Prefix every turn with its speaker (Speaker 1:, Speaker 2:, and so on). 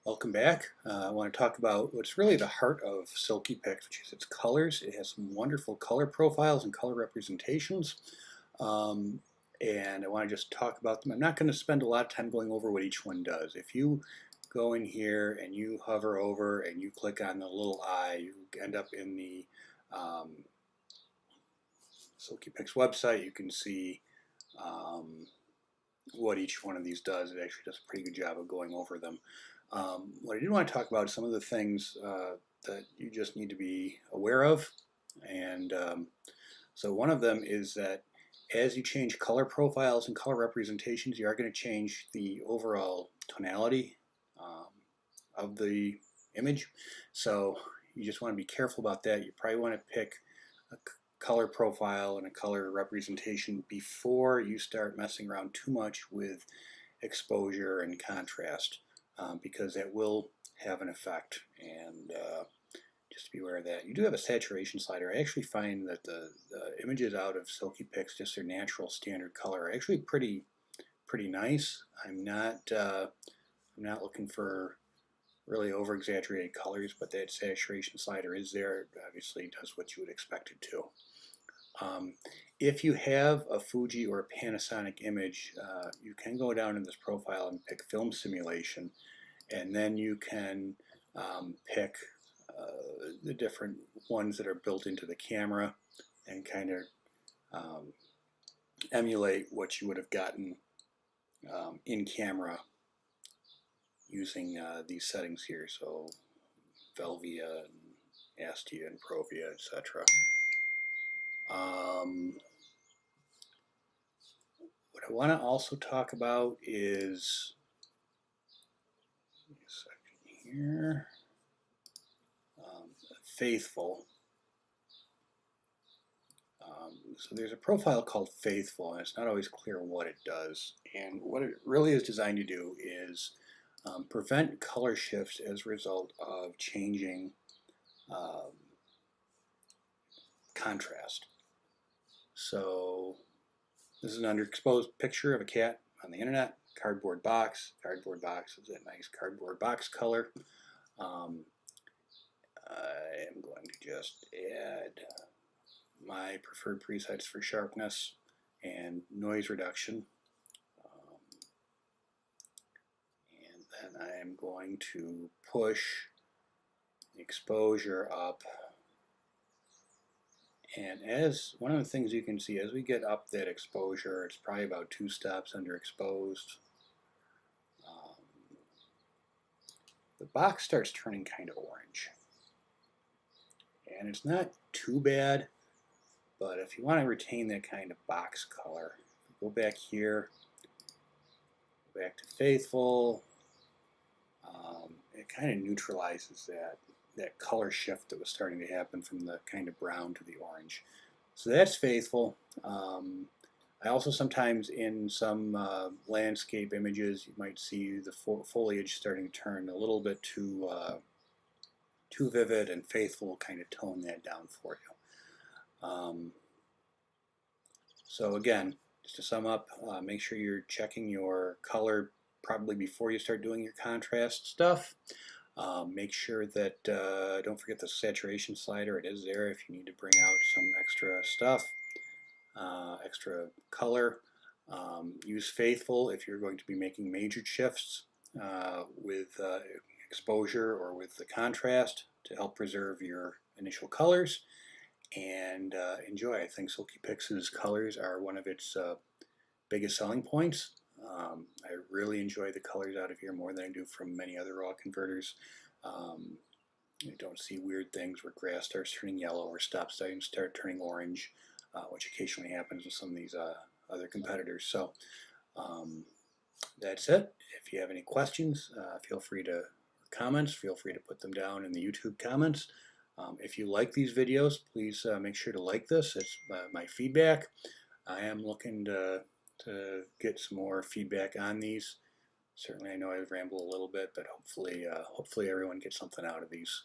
Speaker 1: Welcome back. I want to talk about what's really the heart of Silkypix, which is its colors. It has some wonderful color profiles and color representations. Um, and I want to just talk about them. I'm not going to spend a lot of time going over what each one does. If you go in here and you hover over and you click on the little eye, you end up in the Silkypix website. You can see what each one of these does. It actually does a pretty good job of going over them. What I did want to talk about is some of the things that you just need to be aware of. And so one of them is that as you change color profiles and color representations, you are going to change the overall tonality of the image. So you just want to be careful about that. You probably want to pick a color profile and a color representation before you start messing around too much with exposure and contrast, because that will have an effect. And just to be aware of that. You do have a saturation slider. I actually find that the images out of Silkypix, just their natural standard color, are actually pretty nice. I'm not looking for really over exaggerated colors, but that saturation slider is there. It obviously does what you would expect it to. If you have a Fuji or a Panasonic image, you can go down in this profile and pick film simulation, and then you can pick the different ones that are built into the camera and kind of emulate what you would have gotten in camera using these settings here. So Velvia and Astia and Provia, etc. What I want to also talk about is a second here. Faithful. So there's a profile called Faithful, and it's not always clear what it does. And what it really is designed to do is prevent color shifts as a result of changing contrast. So this is an underexposed picture of a cat on the internet. Cardboard box. Cardboard box is that nice cardboard box color. I am going to just add my preferred presets for sharpness and noise reduction. And then I am going to push the exposure up. And as one of the things you can see, as we get up that exposure, it's probably about 2 steps underexposed. The box starts turning kind of orange. And it's not too bad, but if you want to retain that kind of box color, go back here, go back to Faithful. It kind of neutralizes that color shift that was starting to happen from the kind of brown to the orange. So that's Faithful. I also sometimes in some landscape images you might see the foliage starting to turn a little bit too vivid, and Faithful will kind of tone that down for you. So again, just to sum up, make sure you're checking your color probably before you start doing your contrast stuff. Make sure that, don't forget the saturation slider. It is there if you need to bring out some extra stuff, extra color. Use Faithful if you're going to be making major shifts with exposure or with the contrast to help preserve your initial colors. And enjoy. I think Silkypix's colors are one of its biggest selling points. I really enjoy the colors out of here more than I do from many other raw converters. You don't see weird things where grass starts turning yellow or stops start turning orange, which occasionally happens with some of these other competitors. So that's it. If you have any questions, feel free to comments. Feel free to put them down in the YouTube comments. If you like these videos, please make sure to like this. It's my feedback. I am looking to get some more feedback on these. Certainly, I know I've rambled a little bit, but hopefully everyone gets something out of these.